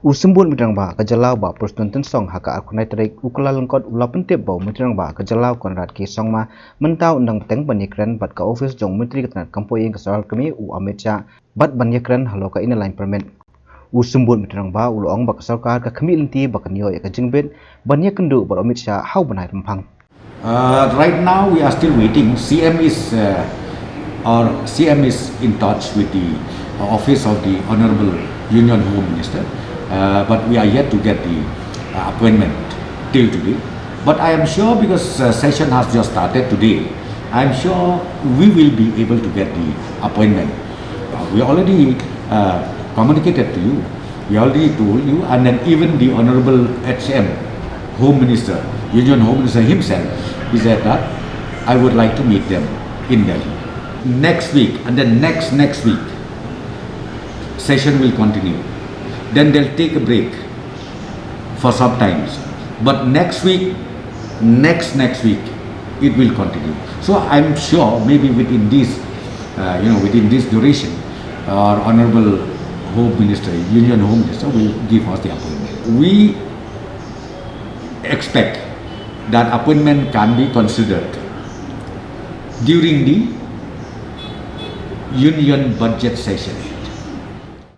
Usembun midrang ba kajalau ba perstunten song haka akunai terik ukula lengkot ula pentip bau midrang ba kajalau konrad ki song ma mentau undang teng banyakren bat ka office jong menteri ketanat kampoing kesal kami u Amit Shah bat banyakren halo ka ina line permit. Usembun midrang ba ulong ba kesal ka kami linti ba kanyo ya ka jingbet banyak kendu ba Amit Shah hau banai rempang. Right now we are still waiting. CM is in touch with the office of the Honorable Union Home Minister, but we are yet to get the appointment till today. But I am sure because session has just started today, I am sure we will be able to get the appointment. We already communicated to you. We already told you, and then even the Honorable HM Home Minister, Union Home Minister himself, he said that I would like to meet them in Delhi next week, and then next week session will continue. Then they'll take a break for some times, but next week, next week, it will continue. So I'm sure maybe within this, within this duration, our Honorable Home Minister, Union Home Minister, will give us the appointment. We expect that appointment can be considered during the union budget session.